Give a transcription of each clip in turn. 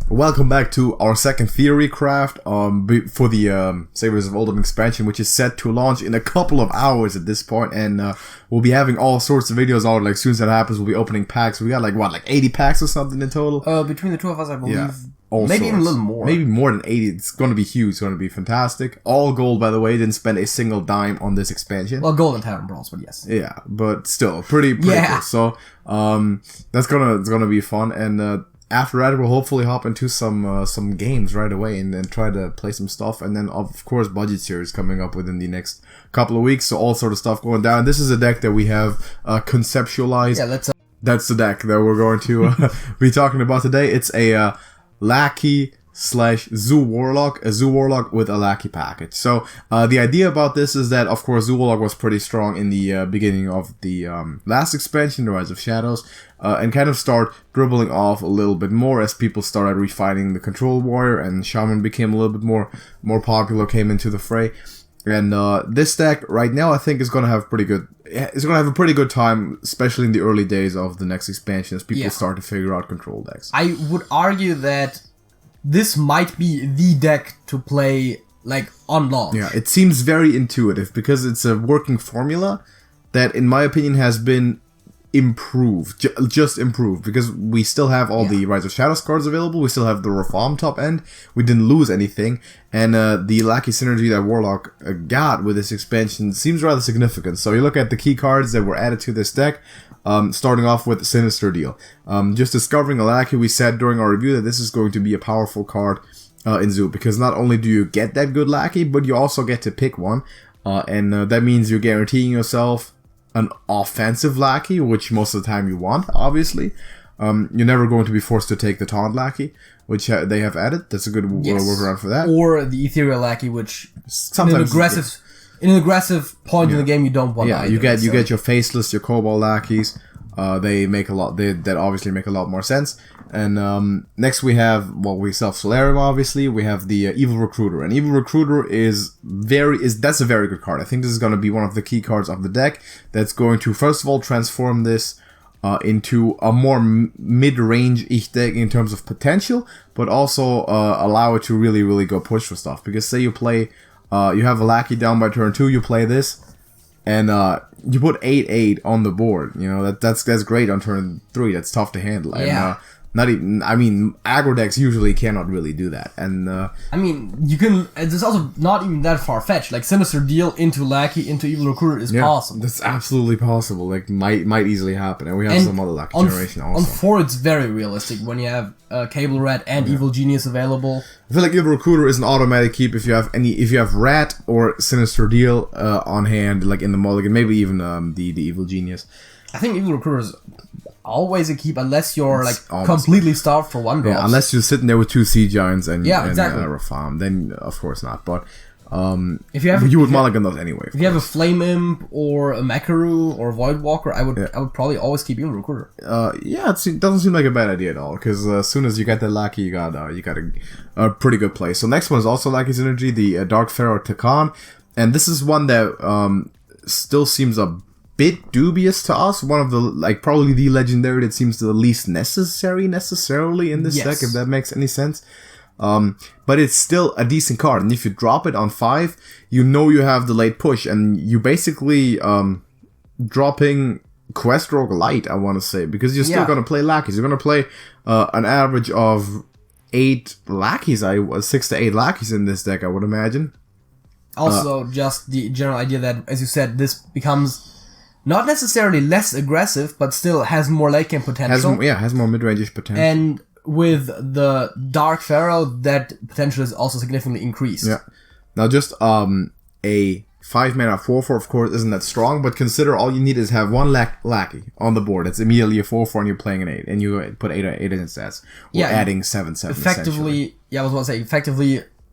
Welcome back to our second Theorycraft for the Saviors of Uldum expansion, which is set to launch in a couple of hours at this point, and we'll be having all sorts of videos out. Like, as soon as that happens, we'll be opening packs. We got like 80 packs or something in total. Between the two of us, I believe. Yeah, maybe even a little more. Maybe more than 80. It's going to be huge. It's going to be fantastic. All gold, by the way. Didn't spend a single dime on this expansion. Well, gold and Tavern Brawls, but yes. Yeah, but still pretty cool. So that's gonna be fun, and after that, we'll hopefully hop into some games right away and try to play some stuff. And then, of course, budget series coming up within the next couple of weeks. So all sort of stuff going down. This is a deck that we have conceptualized. Yeah, that's the deck that we're going to be talking about today. It's a Lackey Zoo Warlock, a Zoo Warlock with a Lackey package. So the idea about this is that, of course, Zoo Warlock was pretty strong in the beginning of the last expansion, The Rise of Shadows, and kind of start dribbling off a little bit more as people started refining the Control Warrior, and Shaman became a little bit more popular, came into the fray. And this deck right now, I think, is going to have a pretty good time, especially in the early days of the next expansion, as people start to figure out control decks. I would argue that this might be the deck to play, like, on launch. Yeah, it seems very intuitive because it's a working formula that, in my opinion, has been improved. Just improved, because we still have all the Rise of Shadows cards available. We still have the Reform top end. We didn't lose anything. And the Lackey synergy that Warlock got with this expansion seems rather significant. So you look at the key cards that were added to this deck. Starting off with Sinister Deal. Just discovering a Lackey, we said during our review that this is going to be a powerful card in Zoo, because not only do you get that good Lackey, but you also get to pick one, and that means you're guaranteeing yourself an offensive Lackey, which most of the time you want, obviously. You're never going to be forced to take the Taunt Lackey, which they have added. That's a good workaround for that. Or the Ethereal Lackey, which sometimes in an aggressive point in the game, you don't want. Yeah, you get your Faceless, your Cobalt Lackeys. They make a lot. That obviously make a lot more sense. And next we have, we still have Solarium. Obviously, we have the Evil Recruiter. And Evil Recruiter that's a very good card. I think this is going to be one of the key cards of the deck. That's going to, first of all, transform this into a more mid-range-ish deck in terms of potential, but also allow it to really, really go push for stuff. Because say you play. You have a Lackey down by turn 2, you play this, and you put 8/8 on the board. You know, that's great on turn 3. That's tough to handle. Yeah. And, aggro decks usually cannot really do that. And you can. It's also not even that far fetched. Like, Sinister Deal into Lackey into Evil Recruiter is possible. That's absolutely possible. Like, might easily happen. And we have some other Lackey generation also. On 4, it's very realistic when you have Cable Rat and Evil Genius available. I feel like Evil Recruiter is an automatic keep if you have Rat or Sinister Deal on hand, like in the mulligan, maybe even the Evil Genius. I think Evil Recruiter is always a keep unless you're completely starved for one drops. Yeah, unless you're sitting there with 2 Sea Giants and exactly. Reform, then of course not. But if you would mulligan those anyway. If you have a Flame Imp or a Makaru or a Void Walker, I would probably always keep Evil Recruiter. It doesn't seem like a bad idea at all, because as soon as you get that Lackey, you got a pretty good play. So next one is also Lackey synergy, the Dark Pharaoh Takan, and this is one that still seems a bit dubious to us. One of the probably the legendary that seems the least necessarily in this deck, if that makes any sense. But it's still a decent card, and if you drop it on 5, you know you have the late push, and you basically dropping Quest Rogue Light, I want to say, because you're still going to play Lackeys. You're going to play an average of 8 Lackeys, 6 to 8 Lackeys in this deck, I would imagine. Also, just the general idea that, as you said, this becomes not necessarily less aggressive, but still has more late game potential. Has more mid-range potential. And with the Dark Pharaoh, that potential is also significantly increased. Yeah. Now, just a 5-mana 4/4, of course, isn't that strong, but consider all you need is have one Lackey on the board. It's immediately a 4/4, and you're playing an 8, and you put 8 in stats. Or adding 7/7. Effectively,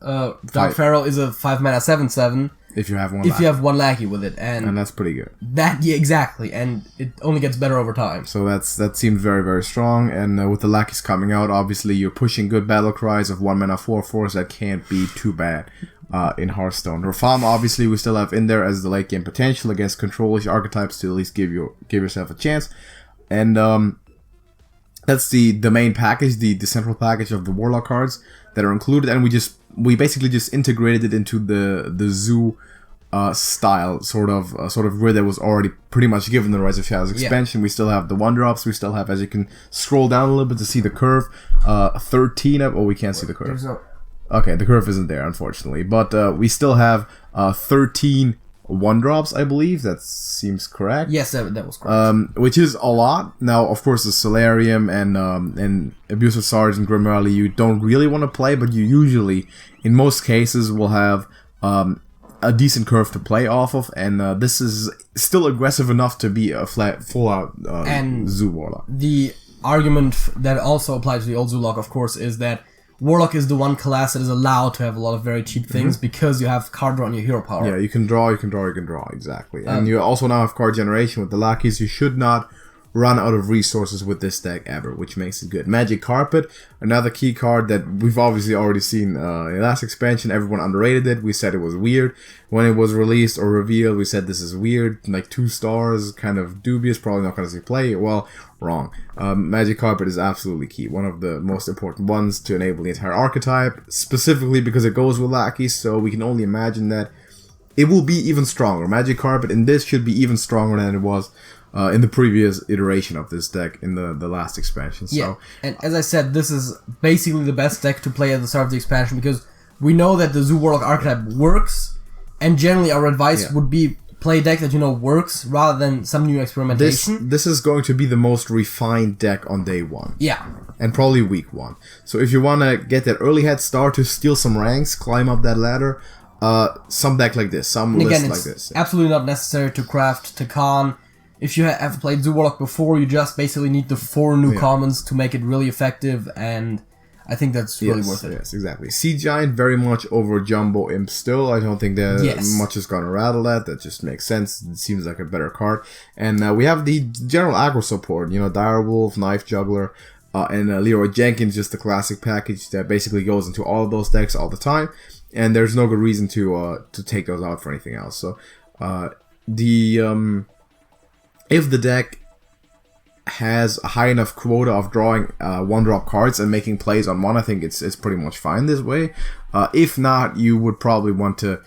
Dark Pharaoh is a 5-mana 7/7. If you have one Lackey. You have one Lackey with it. And that's pretty good. Exactly. And it only gets better over time. So that seems very, very strong. And with the Lackeys coming out, obviously you're pushing good battle cries of 1-mana 4/4s. That can't be too bad in Hearthstone. Reform, obviously, we still have in there as the late game potential against control-ish archetypes to at least give yourself a chance. And That's the main package, the central package of the Warlock cards that are included, and we basically just integrated it into the Zoo style, sort of where there was already pretty much given the Rise of Shadows expansion. We still have the 1-drops, we still have, as you can scroll down a little bit to see the curve, 13 of, we can't see the curve. Okay, the curve isn't there, unfortunately, but we still have 13 1-drops, I believe. That seems correct. Yes, that was correct. Which is a lot. Now, of course, the Solarium and Abusive Sergeant Grimmarley you don't really want to play, but you usually, in most cases, will have a decent curve to play off of, and this is still aggressive enough to be a full-out Zoo Warlock. The argument that also applies to the old Zoo Lock, of course, is that Warlock is the one class that is allowed to have a lot of very cheap things because you have card draw on your hero power. Yeah, you can draw, exactly. And you also now have card generation with the Lackeys. You should not run out of resources with this deck ever, which makes it good. Magic Carpet, another key card that we've obviously already seen in the last expansion. Everyone underrated it. We said it was weird. When it was released or revealed, we said this is weird, like 2 stars, kind of dubious, probably not going to see play. Well, wrong. Magic Carpet is absolutely key. One of the most important ones to enable the entire archetype, specifically because it goes with Lackeys, so we can only imagine that it will be even stronger. Magic Carpet in this should be even stronger than it was in the previous iteration of this deck in the last expansion. So. Yeah, and as I said, this is basically the best deck to play at the start of the expansion because we know that the Zoo Warlock archetype works, and generally our advice would be play a deck that you know works rather than some new experimentation. This is going to be the most refined deck on day 1. Yeah. And probably week 1. So if you want to get that early head start to steal some ranks, climb up that ladder, some deck like this, some list like this. Absolutely not necessary to craft Takan. If you have played Zoo Warlock before, you just basically need the 4 new commons to make it really effective, and I think that's really worth it. Yes, exactly. Sea Giant very much over Jumbo Imp still. I don't think that much is going to rattle that. That just makes sense. It seems like a better card. And we have the general aggro support. You know, Direwolf, Knife Juggler, and Leroy Jenkins, just the classic package that basically goes into all of those decks all the time. And there's no good reason to take those out for anything else. So, if the deck has a high enough quota of drawing 1-drop cards and making plays on 1, I think it's pretty much fine this way. If not, you would probably want to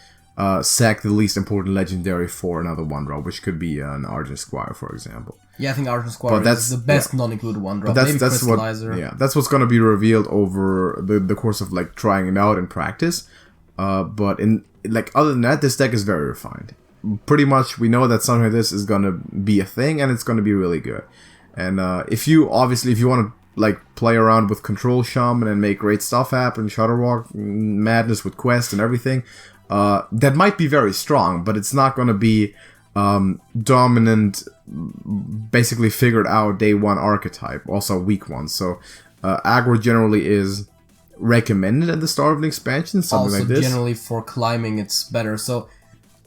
sack the least important legendary for another 1-drop, which could be an Argent Squire, for example. Yeah, I think Argent Squire is the best non-included 1-drop. Maybe Crystallizer. That's what's going to be revealed over the course of like trying it out in practice. But other than that, this deck is very refined. Pretty much, we know that something like this is gonna be a thing, and it's gonna be really good. And if you want to like play around with Control Shaman and make great stuff happen, Shudderwalk madness with Quest and everything, that might be very strong, but it's not gonna be dominant, basically figured out day 1 archetype, also week 1. So aggro generally is recommended at the start of an expansion, something like this. Also, generally for climbing, it's better. So.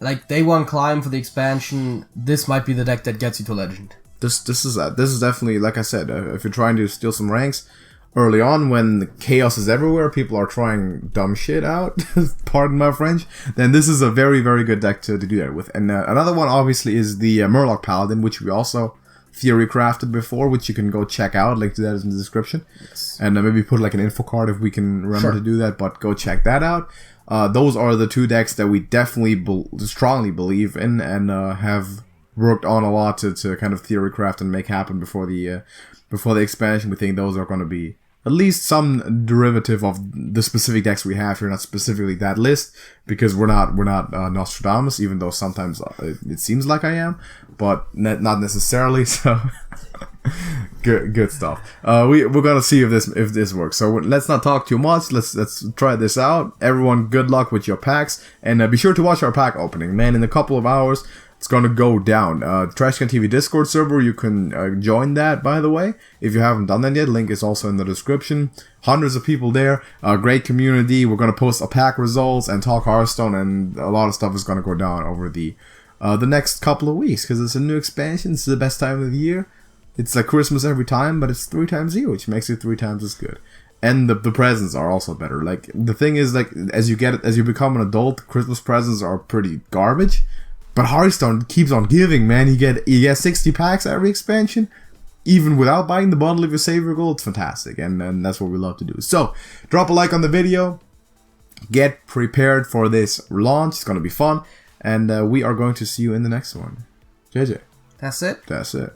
Like day 1 climb for the expansion, this might be the deck that gets you to Legend. This is definitely, like I said, if you're trying to steal some ranks early on when chaos is everywhere, people are trying dumb shit out, pardon my French, then this is a very, very good deck to do that with. And another one obviously is the Murloc Paladin, which we also Theorycrafted before, which you can go check out. Link to that is in the description. Yes. And maybe put like an info card if we can remember to do that, but go check that out. Those are the 2 decks that we definitely strongly believe in and have worked on a lot to kind of Theorycraft and make happen before the expansion. We think those are going to be at least some derivative of the specific decks we have here, not specifically that list, because we're not Nostradamus, even though sometimes it seems like I am, but not necessarily. So good stuff. We're gonna see if this works. So let's not talk too much. Let's try this out. Everyone, good luck with your packs, and be sure to watch our pack opening. Man, in a couple of hours, it's gonna go down. TrashcanTV Discord server, you can join that, by the way. If you haven't done that yet, link is also in the description. Hundreds of people there, great community. We're gonna post a pack results and talk Hearthstone, and a lot of stuff is gonna go down over the next couple of weeks, because it's a new expansion. It's the best time of the year. It's like Christmas every time, but it's 3 times a year, which makes it 3 times as good. And the presents are also better. Like, the thing is, like, as you become an adult, Christmas presents are pretty garbage. But Hearthstone keeps on giving, man. You get 60 packs every expansion. even without buying the bundle if you save your gold, it's fantastic, and that's what we love to do. So, drop a like on the video, get prepared for this launch, it's gonna be fun, and we are going to see you in the next one. JJ. That's it. That's it.